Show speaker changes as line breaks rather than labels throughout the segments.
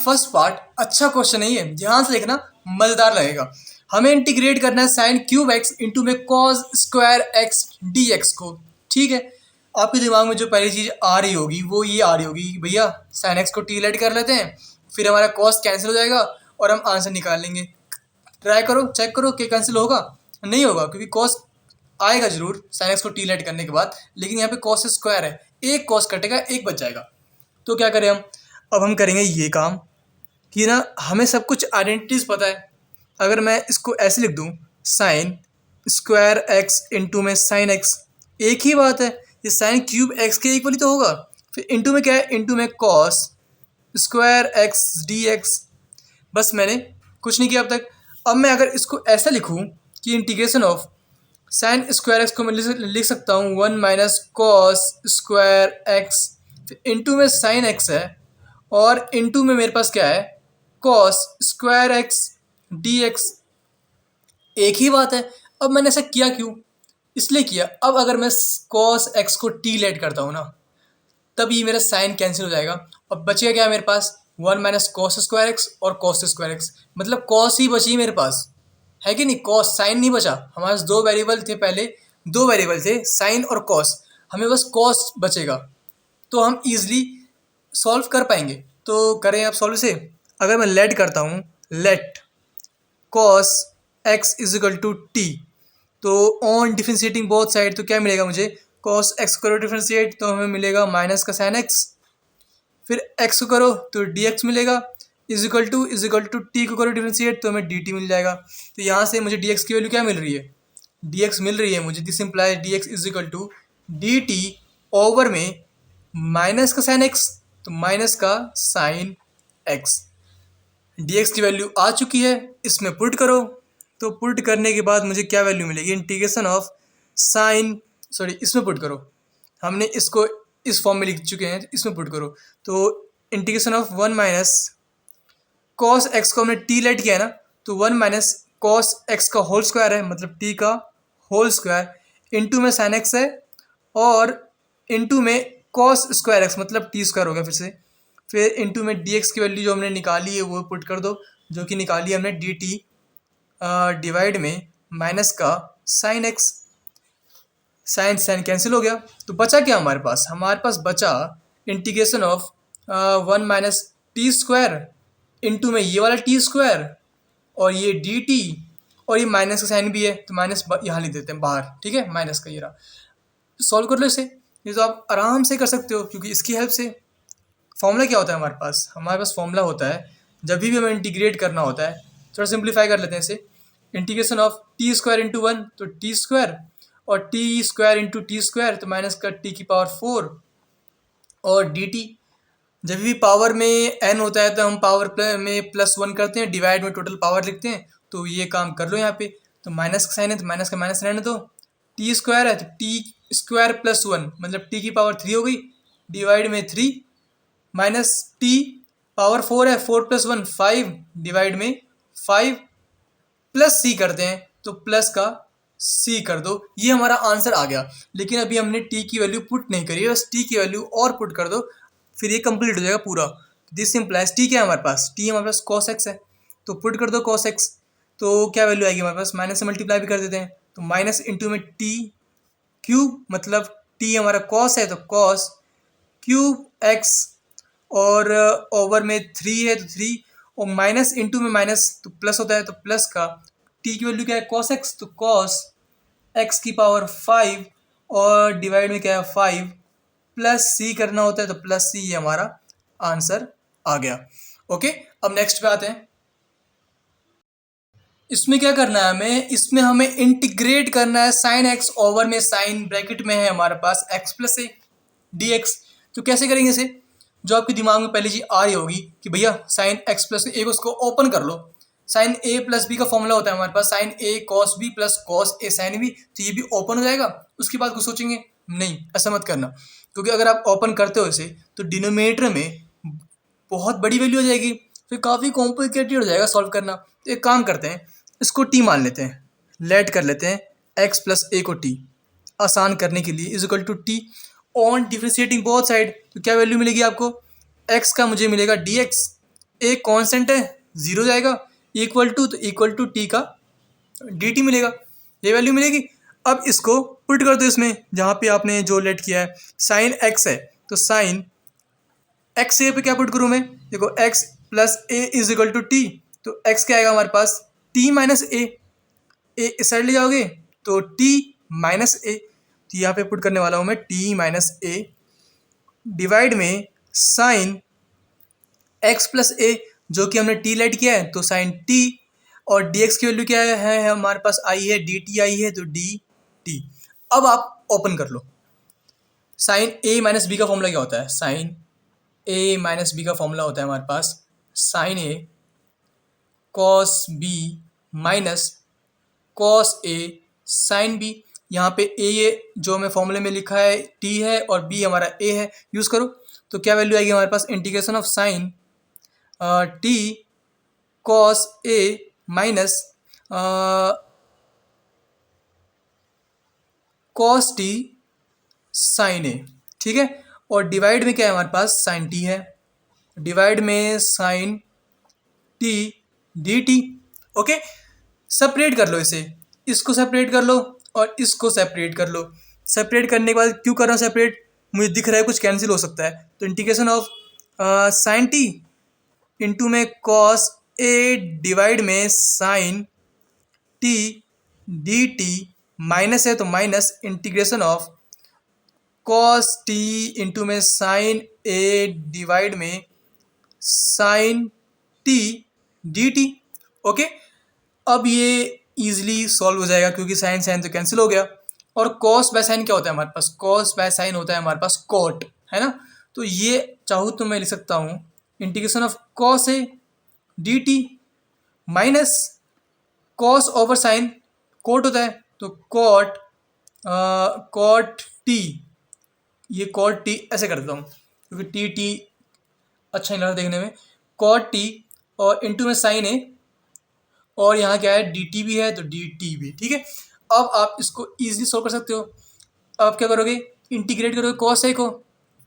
First part अच्छा question है ये, ध्यान से देखना, मजेदार लगेगा। हमें इंटीग्रेट करना है साइन क्यूब एक्स इंटू में cos square x d x को। ठीक है, आपके दिमाग में जो पहली चीज आ रही होगी वो ये आ रही होगी कि भैया साइन एक्स को टी लेट कर लेते हैं, फिर हमारा कॉस कैंसिल हो जाएगा और हम आंसर निकाल लेंगे। ट्राई करो, चेक करो कि कैंसिल होगा। नहीं होगा, क्योंकि कॉस आएगा जरूर साइन एक्स को टी लेट करने के बाद, लेकिन यहाँ पे कॉस स्क्वायर है, एक कॉस कटेगा एक बच जाएगा। तो क्या करें हम, अब हम करेंगे ये काम कि ना हमें सब कुछ आइडेंटिटीज पता है। अगर मैं इसको ऐसे लिख दूं, साइन स्क्वायर एक्स इंटू में साइन एक्स, एक ही बात है, ये साइन क्यूब एक्स के इक्वल ही तो होगा। फिर इंटू में क्या है, इंटू में cos square x d x. बस मैंने कुछ नहीं किया अब तक। अब मैं अगर इसको ऐसा लिखूं कि integration of sine square x को मैं लिख सकता हूँ 1 माइनस कॉस स्क्वायर एक्स, फिर इंटू में साइन एक्स है और इंटू में मेरे पास क्या है, cos square x d x. एक ही बात है। अब मैंने ऐसा किया क्यों, इसलिए किया, अब अगर मैं कॉस एक्स को टी लेट करता हूँ ना, तब ये मेरा साइन कैंसिल हो जाएगा और बचेगा क्या मेरे पास, 1 माइनस कॉस स्क्वायर एक्स और कॉस स्क्वायर एक्स, मतलब कॉस ही बची मेरे पास, है कि नहीं। कॉस, साइन नहीं बचा। हमारे पास दो वेरिएबल थे पहले, दो वेरिएबल थे साइन और कॉस, हमें बस कॉस बचेगा, तो हम इजीली सॉल्व कर पाएंगे। तो करें आप सॉल्व से। अगर मैं लेट करता हूँ, let cos x is equal to t, तो ऑन डिफ्रेंशिएटिंग बोथ साइड तो क्या मिलेगा मुझे, कॉस एक्स करो डिफ्रेंशिएट तो हमें मिलेगा माइनस का साइन एक्स, फिर एक्स को करो तो डी एक्स मिलेगा, इज इक्वल टू टी को करो डिफ्रेंशिएट तो हमें डी टी मिल जाएगा। तो यहाँ से मुझे डी एक्स की वैल्यू क्या मिल रही है, डी एक्स मिल रही है मुझे। This implies d x is equal to d t over में माइनस का साइन एक्स, तो माइनस का साइन एक्स। डी एक्स की वैल्यू आ चुकी है, इसमें पुट करो। तो पुट करने के बाद मुझे क्या वैल्यू मिलेगी, इंटीग्रेशन ऑफ साइन, सॉरी इसमें पुट करो, हमने इसको इस फॉर्म में लिख चुके हैं, इसमें पुट करो। तो integration of 1 minus cos x को हमने टी लेट किया है ना, तो 1 माइनस कॉस एक्स का होल स्क्वायर है, मतलब टी का होल स्क्वायर, इंटू में साइन एक्स है और इंटू में कॉस स्क्वायर एक्स मतलब टी स्क्वायर हो गया फिर से, फिर इंटू में डी एक्स की वैल्यू जो हमने निकाली है वो पुट कर दो, जो कि निकाली हमने डी टी डिवाइड में माइनस का sine x. Sine sine cancel हो गया, तो बचा क्या हमारे पास, हमारे पास बचा integration of 1 minus T square into में ये वाला टी स्क्वायर और ये डी टी, और ये माइनस का साइन भी है तो माइनस यहाँ लिख देते हैं बाहर, ठीक है, माइनस का ये रहा। तो सॉल्व कर लो इसे, ये तो आप आराम से कर सकते हो, क्योंकि इसकी हेल्प से फॉर्मूला क्या होता है हमारे पास फॉर्मूला होता है जब भी हमें इंटीग्रेट करना होता है। थोड़ा सिंप्लीफाई कर लेते हैं इसे, integration of T square into 1 तो टी स्क्वायर, और T square into T square तो माइनस का टी की पावर 4, और डी टी, जब भी पावर में एन होता है तो हम पावर में +1 करते हैं, डिवाइड में टोटल पावर लिखते हैं। तो ये काम कर लो यहाँ पे, तो माइनस का साइन है तो माइनस का माइनस रहने दो, टी स्क्वायर है तो टी स्क्वायर +1 मतलब टी की पावर 3 हो गई, डिवाइड में 3, माइनस टी पावर 4 है, 4 + 1 5, डिवाइड में 5, प्लस सी करते हैं तो प्लस का सी कर दो। ये हमारा आंसर आ गया, लेकिन अभी हमने टी की वैल्यू पुट नहीं करी है, बस टी की वैल्यू और पुट कर दो, फिर ये कंप्लीट हो जाएगा पूरा। दिस इम्प्लाइज टी क्या है हमारे पास, टी हमारे पास कॉस एक्स है, तो पुट कर दो कॉस एक्स, तो क्या वैल्यू आएगी हमारे पास, माइनस से मल्टीप्लाई भी कर देते हैं, तो माइनस इंटू में टी क्यूब, मतलब टी हमारा कॉस है तो कॉस क्यूब एक्स, और ओवर में 3 है तो 3, और माइनस इंटू में माइनस तो प्लस होता है, तो प्लस का टी की वैल्यू क्या है कॉस एक्स, तो कॉस एक्स की पावर 5 और डिवाइड में क्या है 5, प्लस सी करना होता है तो प्लस सी, ये हमारा आंसर आ गया। ओके, अब नेक्स्ट पे आते हैं। इसमें क्या करना है हमें, इसमें हमें इंटीग्रेट करना है साइन एक्स ओवर में साइन ब्रैकेट में है हमारे पास x plus a d x. तो कैसे करेंगे इसे, जो आपके दिमाग में पहली चीज आ रही होगी कि भैया साइन एक्स प्लस ए को उसको ओपन कर लो, साइन ए प्लस बी का फॉर्मूला होता है हमारे पास, sign A cos B plus cos A sine B, तो ये भी ओपन हो जाएगा। उसके बाद कुछ सोचेंगे नहीं, ऐसा मत करना, क्योंकि अगर आप ओपन करते हो इसे तो डिनोमिनेटर में बहुत बड़ी वैल्यू हो जाएगी, फिर काफ़ी कॉम्प्लिकेटेड हो जाएगा सॉल्व करना। तो एक काम करते हैं, इसको टी मान लेते हैं, लेट कर लेते हैं एक्स प्लस ए को टी, आसान करने के लिए is equal to t on differentiating both side, तो क्या वैल्यू मिलेगी आपको, एक्स का मुझे मिलेगा डी एक्स ए कांस्टेंट है, जीरो जाएगा, इक्वल टू तो इक्वल टू टी का डी टी मिलेगा, ये वैल्यू मिलेगी। अब इसको पुट कर दो इसमें जहाँ पे आपने जो लेट किया है, साइन एक्स है तो साइन एक्स ए पे क्या पुट करूँ मैं, देखो x plus a is equal to t, तो एक्स क्या आएगा हमारे पास टी माइनस ए, इस साइड ले जाओगे तो टी माइनस ए, तो यहाँ पे पुट करने वाला हूँ मैं टी माइनस ए डिवाइड में साइन एक्स प्लस ए, जो कि हमने टी लेट किया है तो साइन टी, और डी एक्स की वैल्यू क्या है हमारे पास आई है डी टी आई है तो डी टी। अब आप ओपन कर लो, साइन ए माइनस बी का फॉर्मूला क्या होता है, साइन ए माइनस बी का फॉर्मूला होता है हमारे पास sign A cos B minus cos A sine B. यहाँ पे ए जो हमें फॉर्मूले में लिखा है टी है और बी हमारा ए है, यूज़ करो तो क्या वैल्यू आएगी हमारे पास, integration of sine t cos a minus cos t sine a, ठीक है। और डिवाइड में क्या है हमारे पास साइन टी है, डिवाइड में sine t d t. Okay, separate कर लो इसे, इसको सेपरेट कर लो और इसको सेपरेट कर लो। सेपरेट करने के बाद क्यों कर रहा हूँ सेपरेट, मुझे दिख रहा है कुछ कैंसिल हो सकता है, तो integration of sine t into में कॉस ए डिवाइड में sine t d t, minus है तो minus integration of cos t into में साइन ए डिवाइड में sine t d t. Okay, अब ये ईजिली सॉल्व हो जाएगा क्योंकि साइन साइन तो कैंसिल हो गया। और कॉस बाय साइन क्या होता है हमारे पास, कॉस बाय साइन होता है हमारे पास कॉट, है ना। तो ये चाहूँ तो मैं लिख सकता हूँ integration of cos a d t minus cos over sine cot होता है तो कॉट कॉट टी, ये कॉट टी ऐसे कर देता हूँ क्योंकि टी टी अच्छा नहीं लग रहा देखने में, कॉट टी और इंटू में साइन ए और यहाँ क्या है डी टी भी है तो डी टी भी, ठीक है। अब आप इसको ईजिली सॉल्व कर सकते हो। अब क्या करोगे, इंटीग्रेट करोगे कॉस ए को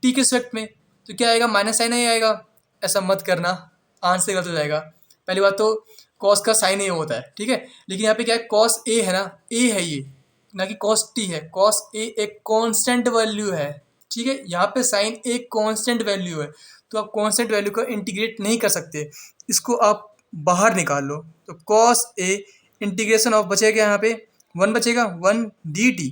टी के रिस्पेक्ट में तो क्या आएगा माइनस साइन ए आएगा, ऐसा मत करना आंसर गलत हो जाएगा। पहली बात तो कॉस का साइन ए होता है, ठीक है, लेकिन यहाँ पे क्या है कॉस ए है ना, ए है ये ना कि कॉस टी है, कॉस ए एक कांस्टेंट वैल्यू है, ठीक है। यहाँ पे साइन एक कांस्टेंट वैल्यू है तो आप कांस्टेंट वैल्यू को इंटीग्रेट नहीं कर सकते, इसको आप बाहर निकाल लो तो कॉस ए इंटीग्रेशन ऑफ बचेगा यहाँ पे वन बचेगा वन डी टी,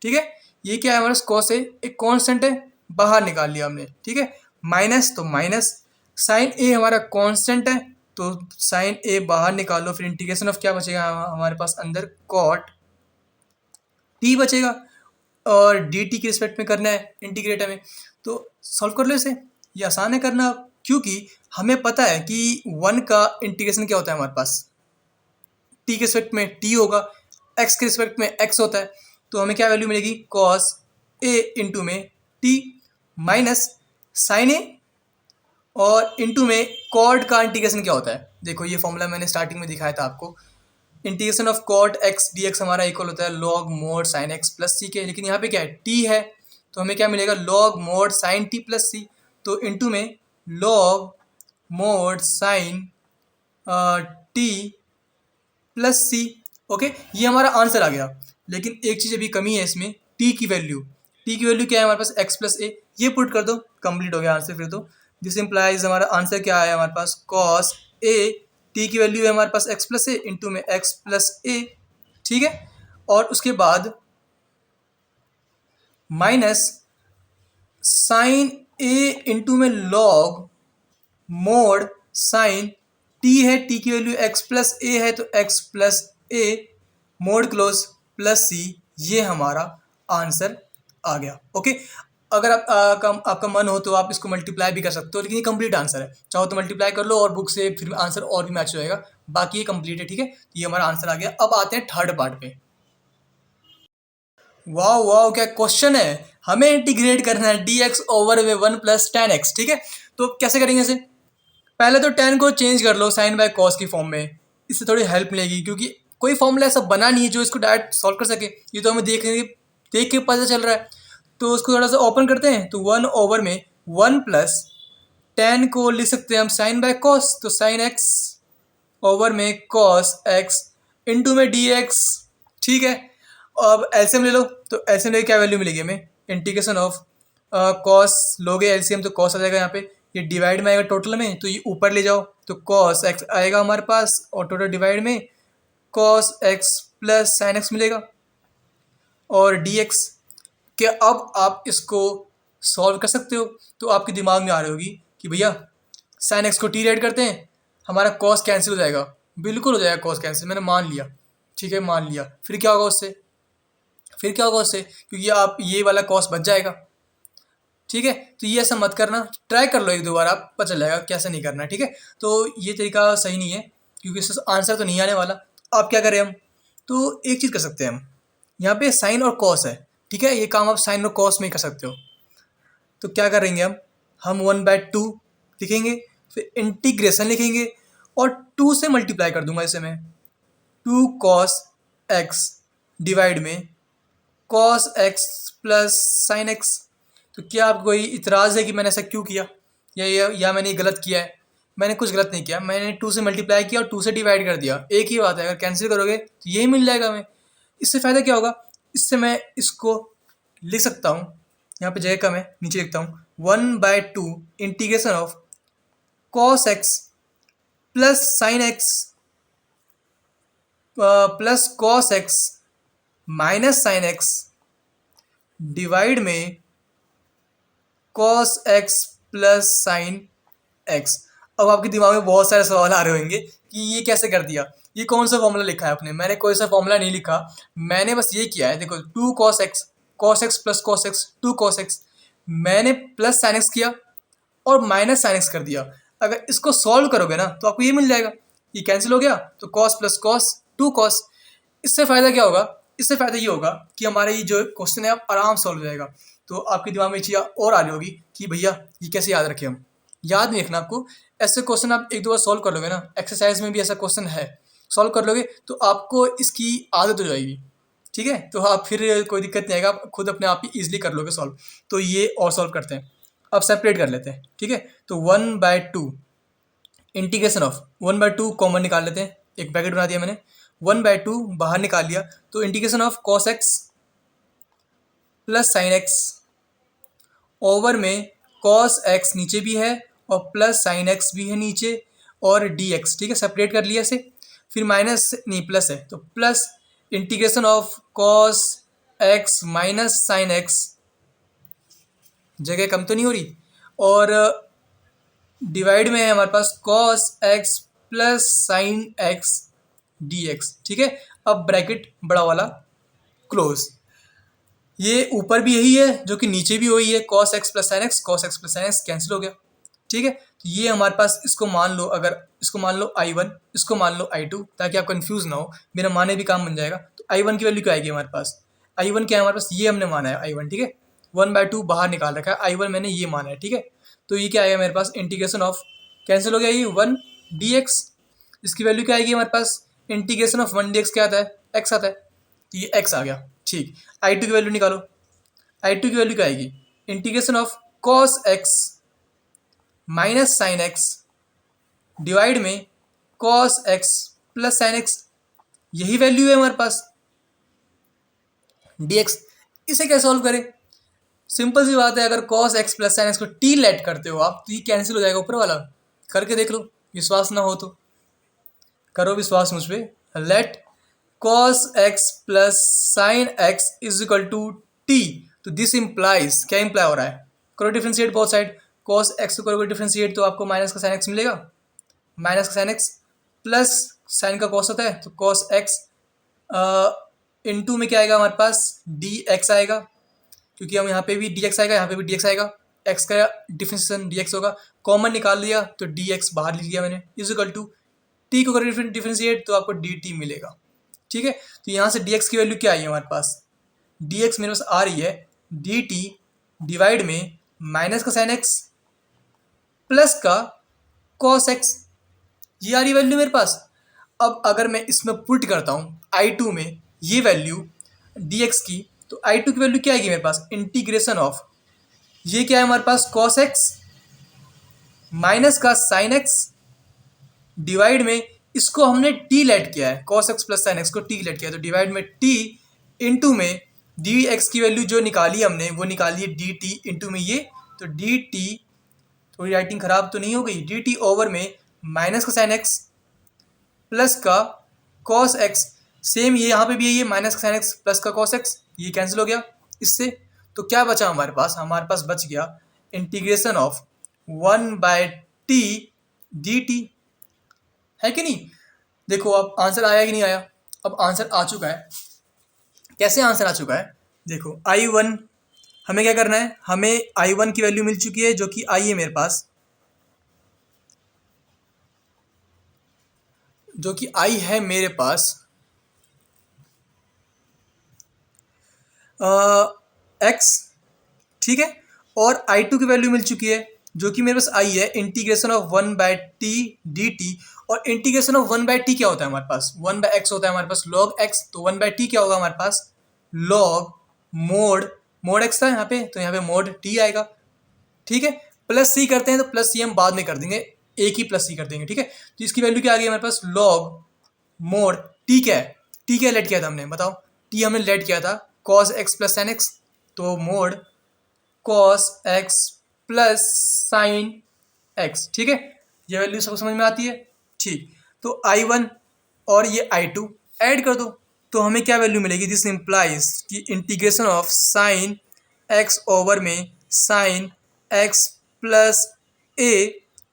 ठीक है। ये क्या है हमारा कॉस ए एक कांस्टेंट है, बाहर निकाल लिया हमने, ठीक है। माइनस तो माइनस साइन ए हमारा कांस्टेंट है तो साइन ए बाहर निकाल लो, फिर इंटीग्रेशन ऑफ क्या बचेगा हमारे पास अंदर कॉट टी बचेगा और डी टी के रिस्पेक्ट में करना है इंटीग्रेट हमें, तो सॉल्व कर लो इसे। ये आसान है करना क्योंकि हमें पता है कि वन का इंटीग्रेशन क्या होता है हमारे पास, टी के रिस्पेक्ट में टी होगा, एक्स के रिस्पेक्ट में एक्स होता है, तो हमें क्या वैल्यू मिलेगी कॉस ए इंटू में टी माइनस साइन ए और इंटू में कॉड का इंटीग्रेशन क्या होता है, देखो ये फॉर्मूला मैंने स्टार्टिंग में दिखाया था आपको, integration of cot x d x हमारा इक्वल होता है log mod sine x plus c के, लेकिन यहाँ पे क्या है टी है तो हमें क्या मिलेगा log mod sine t plus c, तो इंटू में log mod sine t plus c. Okay, ये हमारा आंसर आ गया, लेकिन एक चीज़ अभी कमी है इसमें, टी की वैल्यू क्या है हमारे पास एक्स प्लस ए, ये पुट कर दो कंप्लीट हो गया आंसर फिर तो, दिस इम्प्लाइज हमारा आंसर क्या है हमारे पास कॉस ए, टी की वैल्यू है हमारे पास एक्स प्लस ए इंटू में एक्स प्लस ए, ठीक है। और उसके बाद माइनस साइन ए इंटू में लॉग मोड साइन टी है, टी की वैल्यू एक्स प्लस ए है तो एक्स प्लस ए मोड क्लोज प्लस सी, ये हमारा आंसर आ गया। ओके, अगर आपका मन हो तो आप इसको मल्टीप्लाई भी कर सकते हो, लेकिन ये कंप्लीट आंसर है, चाहो तो मल्टीप्लाई कर लो और बुक से फिर आंसर और भी मैच हो जाएगा, बाकी ये कंप्लीट है, ठीक है। ये हमारा आंसर आ गया। अब आते हैं थर्ड पार्ट पे। वाह वाह, क्या क्वेश्चन है, हमें इंटीग्रेट करना है डी एक्स ओवर में वन प्लस टेन एक्स, ठीक है। तो कैसे करेंगे इसे, पहले तो टेन को चेंज कर लो साइन बाय कॉस की फॉर्म में, इससे थोड़ी हेल्प मिलेगी क्योंकि कोई फॉर्मूला ऐसा बना नहीं है जो इसको डायरेक्ट सॉल्व कर सके, ये तो हमें देख के पता चल रहा है। तो उसको थोड़ा सा ओपन करते हैं तो वन ओवर में वन प्लस टेन को लिख सकते हैं हम साइन बाय कॉस, तो साइन एक्स ओवर में कॉस एक्स इंटू में डी एक्स। ठीक है, अब एलसीएम ले लो, तो एलसीएम लेके क्या वैल्यू मिलेगी हमें, इंटीग्रेशन ऑफ कॉस लोगे एलसीएम तो कॉस आ जाएगा यहाँ पे, ये डिवाइड में आएगा टोटल में, तो ये ऊपर ले जाओ तो कॉस एक्स आएगा हमारे पास, और टोटल डिवाइड में cos x plus sine x मिलेगा और डी एक्स। क्या अब आप इसको सॉल्व कर सकते हो, तो आपके दिमाग में आ रही होगी कि भैया साइन एक्स को टी रेड करते हैं, हमारा कॉस कैंसिल हो जाएगा। बिल्कुल हो जाएगा कॉस कैंसिल, मैंने मान लिया, ठीक है मान लिया। फिर क्या होगा उससे, फिर क्या होगा उससे, क्योंकि आप ये वाला कॉस बच जाएगा। ठीक है, तो ये ऐसा मत करना, ट्राई कर लो एक दो बार, आप पता चल जाएगा कैसे नहीं करना है। ठीक है, तो ये तरीका सही नहीं है क्योंकि इससे आंसर तो नहीं आने वाला। आप क्या करें हम, तो एक चीज़ कर सकते हैं हम, यहाँ पे साइन और कॉस है, ठीक है, ये काम आप साइन और कॉस में ही कर सकते हो। तो क्या करेंगे हम 1/2 लिखेंगे, फिर इंटीग्रेशन लिखेंगे और 2 से मल्टीप्लाई कर दूंगा इसे मैं, 2 कॉस एक्स डिवाइड में cos x plus sine x. तो क्या आपको कोई इतराज़ है कि मैंने ऐसा क्यों किया, या मैंने ये गलत किया है? मैंने कुछ गलत नहीं किया, मैंने 2 से मल्टीप्लाई किया और 2 से डिवाइड कर दिया, एक ही बात है। अगर कैंसिल करोगे तो यही मिल जाएगा हमें। इससे फ़ायदा क्या होगा, इससे मैं इसको लिख सकता हूँ, यहाँ पे जगह कम है नीचे लिखता हूँ, 1/2 integration of cos x plus sine x plus cos x minus sine x divide में cos x plus sine x. अब आपके दिमाग में बहुत सारे सवाल आ रहे होंगे कि ये कैसे कर दिया, ये कौन सा फॉर्मूला लिखा है आपने? मैंने कोई सा फॉर्मूला नहीं लिखा, मैंने बस ये किया है, देखो 2 cos x plus cos x 2 cos x, मैंने प्लस साइन एक्स किया और माइनस साइन एक्स कर दिया। अगर इसको सॉल्व करोगे ना तो आपको ये मिल जाएगा, ये कैंसिल हो गया तो कॉस प्लस कॉस 2 कॉस। इससे फ़ायदा क्या होगा, इससे फ़ायदा ये होगा कि हमारा ये जो क्वेश्चन है आराम से सॉल्व हो जाएगा। तो आपके दिमाग में ये चीज़ और आ रही होगी कि भैया ये कैसे याद रखें हम। याद नहीं रखना आपको, ऐसे क्वेश्चन आप एक दो बार सॉल्व कर लोगे ना, एक्सरसाइज में भी ऐसा क्वेश्चन है, सॉल्व कर लोगे तो आपको इसकी आदत हो जाएगी। ठीक है, तो आप फिर कोई दिक्कत नहीं आएगा, आप खुद अपने आप ही ईजिली कर लोगे सॉल्व। तो ये और सॉल्व करते हैं, अब सेपरेट कर लेते हैं। ठीक है, तो 1/2 इंटीग्रेशन ऑफ 1/2 कॉमन निकाल लेते हैं, एक ब्रैकेट बना दिया मैंने, 1/2 बाहर निकाल लिया, तो integration of cos x plus sine x over में कॉस एक्स नीचे भी है और प्लस साइन एक्स भी है नीचे और डी एक्स। ठीक है, सेपरेट कर लिया इसे, फिर माइनस नहीं प्लस है तो plus integration of cos x minus sine x, जगह कम तो नहीं हो रही, और डिवाइड में है हमारे पास cos x plus sine x d x. ठीक है, अब ब्रैकेट बड़ा वाला क्लोज, ये ऊपर भी यही है जो कि नीचे भी वही है, cos x plus sine x, cos x plus sine x cancel हो गया। ठीक है, तो ये हमारे पास, इसको मान लो, अगर इसको मान लो I1, इसको मान लो I2, ताकि आप कंफ्यूज ना हो, मेरा माने भी काम बन जाएगा। तो I1 की वैल्यू क्या आएगी हमारे पास, I1 क्या है हमारे पास, ये हमने माना है I1। ठीक है, 1/2 बाहर निकाल रखा है, I1 मैंने ये माना है। ठीक है, तो ये क्या आएगा मेरे पास, इंटीग्रेशन ऑफ, कैंसिल हो गया ये 1 dx, इसकी वैल्यू क्या आएगी हमारे पास, इंटीग्रेशन ऑफ 1 dx क्या आता है, x आता है, तो ये x आ गया। ठीक, I2 की वैल्यू निकालो, I2 की वैल्यू क्या आएगी, integration of cos x minus sine x divide में cos x plus sine x, यही वैल्यू है हमारे पास dx। इसे कैसे सॉल्व करें, सिंपल सी बात है, अगर cos x plus sine x को टी लेट करते हो आप तो ये कैंसिल हो जाएगा ऊपर वाला, करके देख लो, विश्वास ना हो तो करो विश्वास मुझ पर। Let cos x plus sine x is equal to t, तो दिस इम्प्लाइज, क्या इम्प्लाई हो रहा है, करो differentiate both side, cos x को करोगे डिफ्रेंशिएट तो आपको माइनस का साइन एक्स मिलेगा, माइनस का साइन एक्स प्लस साइन का कॉस होता है तो कॉस एक्स इनटू में क्या आएगा हमारे पास, डी एक्स आएगा, क्योंकि हम यहाँ पे भी डी एक्स आएगा, यहाँ पे भी डी एक्स आएगा, एक्स का डिफ्रेंशिएशन डी एक्स होगा, कॉमन निकाल लिया तो डी एक्स बाहर लिख दिया मैंने, इज इक्वल टू टी को करो डिफ्रेंशिएट तो आपको डी टी मिलेगा। ठीक है, तो यहाँ से डी एक्स की वैल्यू क्या आई है हमारे पास, डी एक्स मेरे पास आ रही है डी टी डिवाइड में माइनस का साइन एक्स प्लस का कॉस एक्स, ये आ रही वैल्यू मेरे पास। अब अगर मैं इसमें पुट करता हूँ I2 में ये वैल्यू dx की, तो I2 की वैल्यू क्या आएगी मेरे पास, इंटीग्रेशन ऑफ, ये क्या है हमारे पास, कॉस एक्स माइनस का साइन एक्स डिवाइड में इसको हमने टी लेट किया है, cos x plus sine x को टी लेट किया है, तो डिवाइड में टी इंटू में डी एक्स की वैल्यू जो निकाली हमने वो निकाली है डी टी इंटू में ये, तो डी टी, थोड़ी राइटिंग खराब तो नहीं हो गई, डी टी ओवर में माइनस का साइन एक्स प्लस का कॉस एक्स, सेम ये यहाँ पे भी है, ये माइनस का साइन एक्स प्लस का कॉस एक्स, ये कैंसिल हो गया इससे। तो क्या बचा हमारे पास बच गया integration of 1/t D T, है कि नहीं। देखो अब आंसर आया कि नहीं आया, अब आंसर आ चुका है। कैसे आंसर आ चुका है, देखो I1 हमें क्या करना है, हमें I1 की वैल्यू मिल चुकी है जो कि आई है मेरे पास, जो कि आई है मेरे पास एक्स, ठीक है, और I2 की वैल्यू मिल चुकी है जो कि मेरे पास आई है इंटीग्रेशन ऑफ 1/t dt, और इंटीग्रेशन ऑफ 1/t क्या होता है हमारे पास, 1/x होता है हमारे पास log x, तो 1/t क्या होगा हमारे पास log मोड x था यहाँ पे, तो यहाँ पे मोड t आएगा, ठीक है। प्लस सी करते हैं तो प्लस सी हम बाद में कर देंगे, एक ही प्लस सी कर देंगे, ठीक है। तो इसकी वैल्यू क्या आ गई हमारे पास log मोड टी, क्या है टी, क्या लेट किया था हमने बताओ, टी हमने लेट किया था cos x plus sin x, तो mode cos x plus sign x, ठीक है। ये वैल्यू सबको समझ में आती है, ठीक। तो I1 और ये I2 ऐड कर दो, तो हमें क्या वैल्यू मिलेगी, दिस इम्प्लाइज कि integration of sine x over में sine x plus a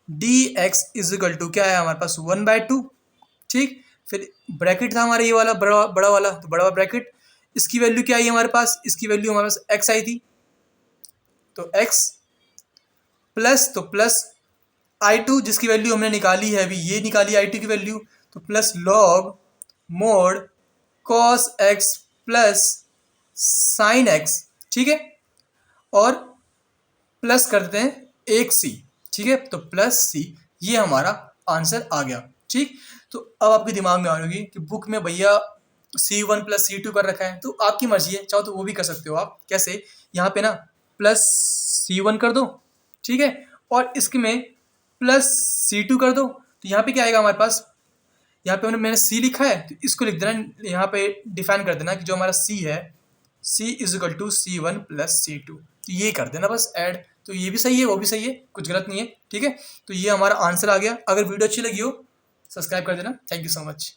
d x is equal to क्या है हमारे पास 1/2, ठीक। फिर ब्रैकेट था हमारा ये वाला बड़ा वाला, तो बड़ा वाला ब्रैकेट, इसकी वैल्यू क्या आई हमारे पास, इसकी वैल्यू हमारे पास x आई थी, तो x प्लस, तो प्लस I2 जिसकी वैल्यू हमने निकाली है अभी, ये निकाली I2 की वैल्यू, तो plus log mode cos x plus sign x, ठीक है, और प्लस कर देते हैं एक सी, ठीक है, तो प्लस सी, ये हमारा आंसर आ गया, ठीक। तो अब आपके दिमाग में आ रही कि बुक में भैया C1 प्लस C2 कर रखा है, तो आपकी मर्जी है, चाहो तो वो भी कर सकते हो आप। कैसे, यहाँ पे ना प्लस C1 कर दो, ठीक है, और इसके में प्लस C2 कर दो, तो यहाँ पे क्या आएगा हमारे पास, यहाँ पे मैंने C लिखा है तो इसको लिख देना, यहाँ पे डिफाइन कर देना कि जो हमारा C है C is equal to C1 plus C2, तो ये कर देना बस ऐड, तो ये भी सही है वो भी सही है, कुछ गलत नहीं है, ठीक है। तो ये हमारा आंसर आ गया। अगर वीडियो अच्छी लगी हो सब्सक्राइब कर देना। Thank you so much.